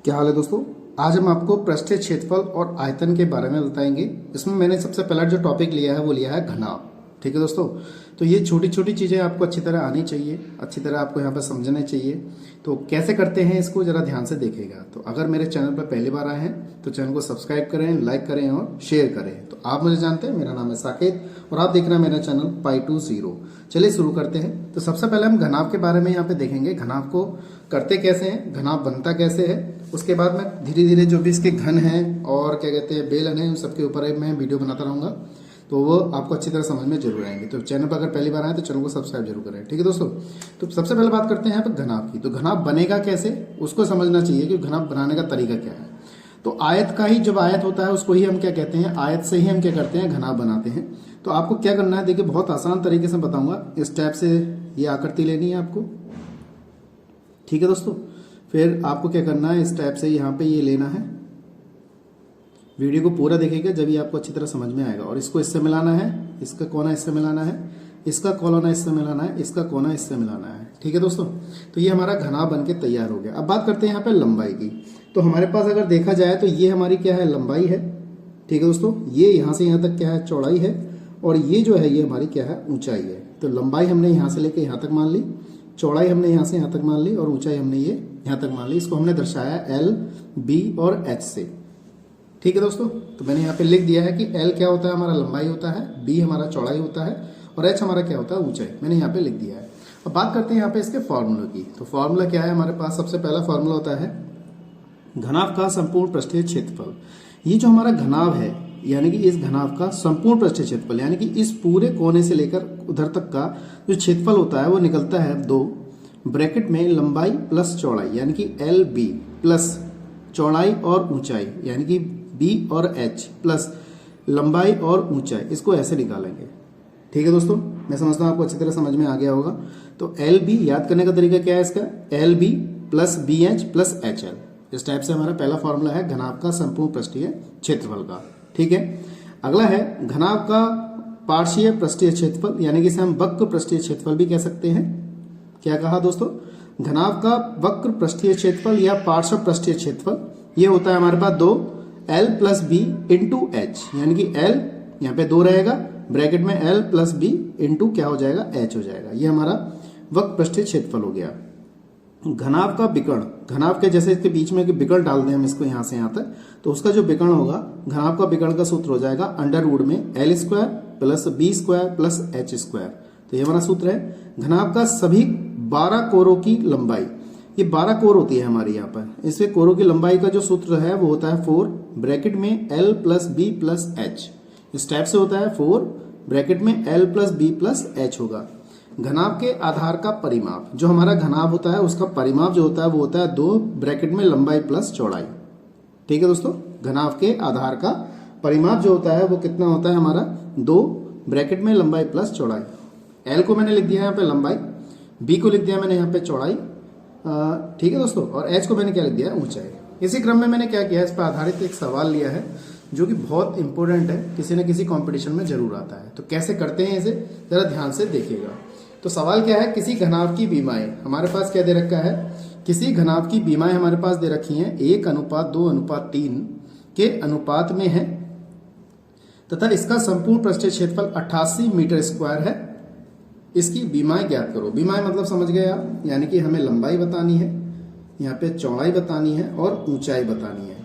क्या हाल है दोस्तों। आज हम आपको पृष्ठीय क्षेत्रफल और आयतन के बारे में बताएंगे। इसमें मैंने सबसे पहला जो टॉपिक लिया है वो लिया है घनाभ। ठीक है दोस्तों, तो ये छोटी छोटी चीज़ें आपको अच्छी तरह आनी चाहिए, अच्छी तरह आपको यहाँ पर समझने चाहिए। तो कैसे करते हैं इसको ज़रा ध्यान से देखिएगा। तो अगर मेरे चैनल पर पहली बार आए हैं तो चैनल को सब्सक्राइब करें, लाइक करें और शेयर करें। तो आप मुझे जानते हैं, मेरा नाम है साकेत और आप देख रहे हैं मेरा चैनल Pi2Zero। चलिए शुरू करते हैं। तो सबसे पहले हम घनाभ के बारे में यहाँ पे देखेंगे। घनाभ को करते कैसे हैं, घनाभ बनता कैसे है, उसके बाद में धीरे धीरे जो भी इसके घन हैं और क्या कहते हैं बेलन हैं, उन सबके ऊपर मैं वीडियो बनाता रहूँगा। तो वो आपको अच्छी तरह समझ में जरूर आएंगे। तो चैनल पर अगर पहली बार आए तो चैनल को सब्सक्राइब जरूर करें। ठीक है दोस्तों, तो सबसे पहले बात करते हैं यहाँ पर घनाभ की। तो घनाभ बनेगा कैसे उसको समझना चाहिए कि घनाभ बनाने का तरीका क्या है। तो आयत का ही, जब आयत होता है उसको ही हम क्या कहते हैं, आयत से ही हम क्या करते हैं, घनाभ बनाते हैं। तो आपको क्या करना है, देखिए बहुत आसान तरीके से बताऊंगा। इस टाइप से ये आकृति लेनी है आपको। ठीक है दोस्तों, फिर आपको क्या करना है, इस टाइप से यहाँ पे ये लेना है। वीडियो को पूरा देखिएगा जब ये आपको अच्छी तरह समझ में आएगा। और इसको इससे मिलाना है, इसका कोना इससे मिलाना है, इसका कोना इससे मिलाना है, इसका कोना इससे मिलाना है। ठीक है दोस्तों, तो ये हमारा घनाभ बन के तैयार हो गया। अब बात करते हैं यहाँ पे लंबाई की। तो हमारे पास अगर देखा जाए तो ये हमारी क्या है, लंबाई है। ठीक है दोस्तों, ये यहाँ से यहाँ तक क्या है, चौड़ाई है। और ये जो है ये हमारी क्या है, ऊंचाई है। तो लंबाई हमने यहाँ से लेके यहाँ तक मान ली, चौड़ाई हमने यहाँ से यहाँ तक मान ली और ऊंचाई हमने ये यहाँ तक मान ली। इसको हमने दर्शाया L, B और H से। ठीक है दोस्तों, तो मैंने यहाँ पे लिख दिया है कि L क्या होता है, हमारा लंबाई होता है, B हमारा चौड़ाई होता है और H हमारा क्या होता है, ऊंचाई। मैंने यहाँ पे लिख दिया है। अब बात करते हैं यहाँ पे इसके फॉर्मूले की। तो फॉर्मूला क्या है हमारे पास, सबसे पहला फॉर्मूला होता है घनाभ का संपूर्ण पृष्ठीय क्षेत्रफल। ये जो हमारा घनाभ है, यानी कि इस घनाभ का संपूर्ण पृष्ठीय क्षेत्रफल, यानी कि इस पूरे कोने से लेकर उधर तक का जो क्षेत्रफल होता है वो निकलता है 2 ब्रैकेट में लंबाई प्लस चौड़ाई, यानी कि LB प्लस चौड़ाई और ऊंचाई, यानी कि B और H प्लस लंबाई और ऊंचाई। इसको ऐसे निकालेंगे। ठीक है दोस्तों, मैं समझता हूँ आपको अच्छी तरह समझ में आ गया होगा। तो LB याद करने का तरीका क्या है इसका, LB plus BH plus HL। इस टाइप से हमारा पहला फॉर्मूला है घनाभ का संपूर्ण पृष्ठीय क्षेत्रफल का। ठीक है, अगला है घनाभ का पार्श्वीय पृष्ठीय क्षेत्रफल, यानी कि इसे हम वक्र पृष्ठीय क्षेत्रफल भी कह सकते हैं। क्या कहा दोस्तों, घनाभ का वक्र पृष्ठीय क्षेत्रफल या पार्श्व पृष्ठीय क्षेत्रफल ये होता है हमारे पास 2 L plus B into H, यानी कि L यहाँ पे 2 रहेगा ब्रैकेट में L प्लस B इंटू क्या हो जाएगा, H हो जाएगा। ये हमारा वक्र पृष्ठीय क्षेत्रफल हो गया। घनाभ का विकर्ण, घनाभ के जैसे इसके बीच में विकर्ण डाल दें हम इसको यहाँ से यहाँ तक, तो उसका जो विकर्ण होगा, घनाभ का विकर्ण का सूत्र हो जाएगा अंडर रूट में L square plus B square plus H square. तो ये हमारा सूत्र है। घनाभ का सभी 12 कोरों की लंबाई, ये 12 कोर होती है हमारी यहाँ पर। इसमें कोरों की लंबाई का जो सूत्र है वो होता है 4 ब्रैकेट में L plus B plus H। इस टाइप से होता है 4 ब्रैकेट में L plus B plus H होगा। घनाभ के आधार का परिमाप, जो हमारा घनाभ होता है उसका परिमाप जो होता है वो होता है 2 ब्रैकेट में लंबाई प्लस चौड़ाई। ठीक है दोस्तों, घनाभ के आधार का परिमाप जो होता है वो कितना होता है हमारा, 2 ब्रैकेट में लंबाई प्लस चौड़ाई। L को मैंने लिख दिया यहाँ पे लंबाई, B को लिख दिया मैंने यहाँ पे चौड़ाई। ठीक है दोस्तों, और H को मैंने क्या लिख दिया, ऊंचाई। इसी क्रम में मैंने क्या किया, इस पर आधारित एक सवाल लिया है जो कि बहुत इंपॉर्टेंट है, किसी न किसी कंपटीशन में जरूर आता है। तो कैसे करते हैं इसे जरा ध्यान से देखिएगा। तो सवाल क्या है, किसी घनाभ की बीमाएं हमारे पास क्या दे रखा है, किसी घनाभ की बीमाएं हमारे पास दे रखी हैं 1:2:3 के अनुपात में है तथा इसका संपूर्ण पृष्ठीय क्षेत्रफल 88 मीटर स्क्वायर है। इसकी बीमाएं ज्ञात करो। बीमाएं मतलब समझ गए आप, यानी कि हमें लंबाई बतानी है, यहाँ पे चौड़ाई बतानी है और ऊंचाई बतानी है।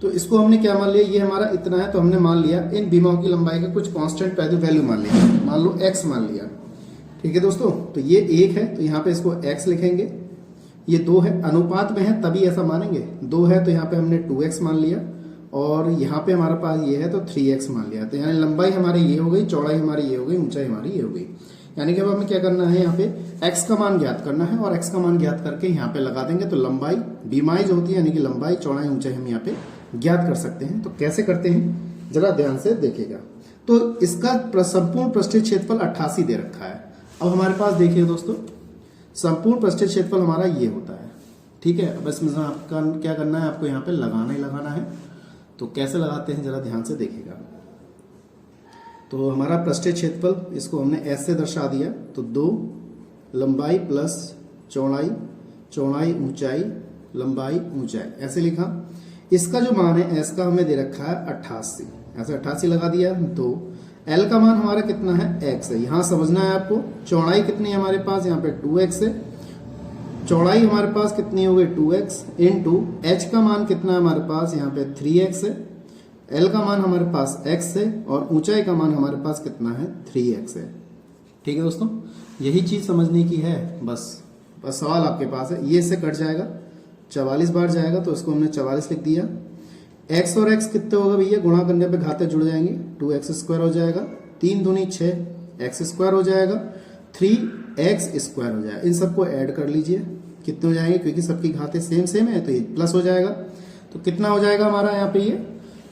तो इसको हमने क्या मान लिया, ये हमारा इतना है तो हमने मान लिया इन बीमाओं की लंबाई का कुछ कांस्टेंट वैल्यू मान लिया, मान लो x मान लिया। ठीक है दोस्तों, तो ये 1 है तो यहाँ पे इसको x लिखेंगे। ये 2 है, अनुपात में है तभी ऐसा मानेंगे। 2 है तो यहाँ पे हमने 2x मान लिया और यहाँ पे हमारे पास ये है तो 3x मान लिया। तो यानी लंबाई हमारी ये हो गई, चौड़ाई हमारी ये हो गई, ऊंचाई हमारी ये हो गई। यानी कि अब हमें क्या करना है, यहाँ पे x का मान ज्ञात करना है और x का मान ज्ञात करके यहाँ पे लगा देंगे। तो लंबाई, बीमाई जो होती है यानी कि लंबाई चौड़ाई ऊंचाई हम यहाँ पे ज्ञात कर सकते हैं। तो कैसे करते हैं जरा ध्यान से देखिएगा। तो इसका संपूर्ण पृष्ठीय क्षेत्रफल 88 दे रखा है। अब हमारे पास देखिए दोस्तों, संपूर्ण पृष्ठीय क्षेत्रफल हमारा ये होता है। ठीक है, अब इसमें आपका क्या करना है, आपको यहाँ पे लगाना ही लगाना है। तो कैसे लगाते हैं जरा ध्यान से देखिएगा। तो हमारा पृष्ठीय क्षेत्रफल, इसको हमने S से दर्शा दिया। तो 2 लंबाई प्लस चौड़ाई, चौड़ाई ऊंचाई लंबाई ऊंचाई ऐसे लिखा। इसका जो मान है एस का हमें दे रखा है 88, ऐसे 88 लगा दिया। तो एल का मान हमारा कितना है एक्स है, यहां समझना है आपको। चौड़ाई कितनी है हमारे पास, यहाँ पे 2x है, चौड़ाई हमारे पास कितनी हो गई 2x इंटू एच का मान कितना है हमारे पास, यहाँ पे 3x है। एल का मान हमारे पास x है और ऊंचाई का मान हमारे पास कितना है 3x है। ठीक है दोस्तों, यही चीज समझने की है। बस सवाल आपके पास है, ये इससे कट जाएगा, 44 बार जाएगा तो इसको हमने 44 लिख दिया। x और x कितने होगा भैया, गुणा करने पे घाते जुड़ जाएंगे, 2x स्क्वायर हो जाएगा, 3 दूनी 6 x स्क्वायर हो जाएगा, 3x स्क्वायर हो जाएगा। इन सबको ऐड कर लीजिए, कितने हो जाएंगे, क्योंकि सबकी घाते सेम है तो ये प्लस हो जाएगा। तो कितना हो जाएगा हमारा यहाँ पे,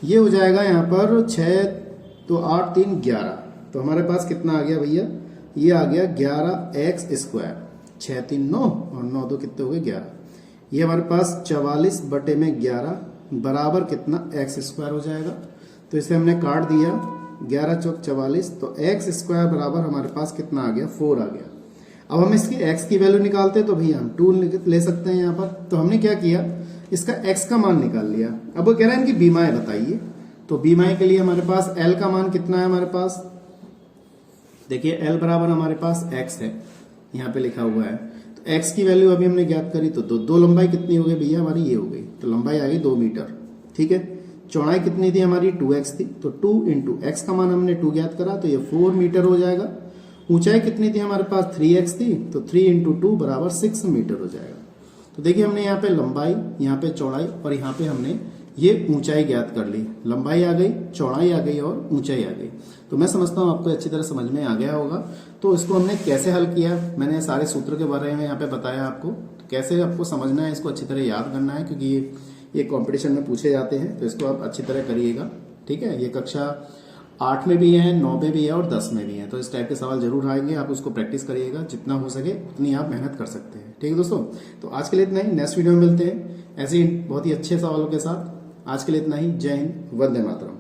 ये हो जाएगा यहाँ पर 6 तो 8 3 11। तो हमारे पास कितना आ गया भैया, ये आ गया 11x स्क्वायर, 6 3 9 और 9 2 कितने हो गए 11। ये हमारे पास 44 बटे में 11 बराबर कितना x स्क्वायर हो जाएगा। तो इसे हमने काट दिया, 11 चौक 44, तो x स्क्वायर बराबर हमारे पास कितना आ गया 4 आ गया। अब हम इसकी x की वैल्यू निकालते हैं तो भैया हम 2 ले सकते हैं यहाँ पर। तो हमने क्या किया, इसका x का मान निकाल लिया। अब वो कह रहे हैं इनकी बीमाएं बताइए, तो बीमाएं के लिए हमारे पास l का मान कितना है हमारे पास, देखिए l बराबर हमारे पास x है, यहाँ पे लिखा हुआ है। तो x की वैल्यू अभी हमने ज्ञात करी, तो दो लंबाई कितनी हो गई भैया हमारी, ये हो गई, तो लंबाई आ गई 2 मीटर। ठीक है, चौड़ाई कितनी थी हमारी 2x थी, तो 2 इंटू एक्स का मान हमने 2 ज्ञात करा तो ये 4 मीटर हो जाएगा। ऊंचाई कितनी थी हमारे पास 3x थी, तो 3 इंटू 2 बराबर 6 मीटर हो जाएगा। तो देखिए हमने यहाँ पे लंबाई, यहाँ पे चौड़ाई और यहाँ पे हमने ये ऊंचाई ज्ञात कर ली। लंबाई आ गई, चौड़ाई आ गई और ऊंचाई आ गई। तो मैं समझता हूँ आपको अच्छी तरह समझ में आ गया होगा। तो इसको हमने कैसे हल किया, मैंने सारे सूत्र के बारे में यहाँ पे बताया आपको। तो कैसे आपको समझना है, इसको अच्छी तरह याद करना है, क्योंकि ये कंपटीशन में पूछे जाते हैं, तो इसको आप अच्छी तरह करिएगा। ठीक है, ये कक्षा 8 में भी है, 9 में भी है और 10 में भी है। तो इस टाइप के सवाल जरूर आएंगे, आप उसको प्रैक्टिस करिएगा, जितना हो सके उतनी आप मेहनत कर सकते हैं। ठीक है दोस्तों, तो आज के लिए इतना ही, नेक्स्ट वीडियो में मिलते हैं ऐसे ही बहुत ही अच्छे सवालों के साथ। आज के लिए इतना ही, जय हिंद, वंदे मातरम।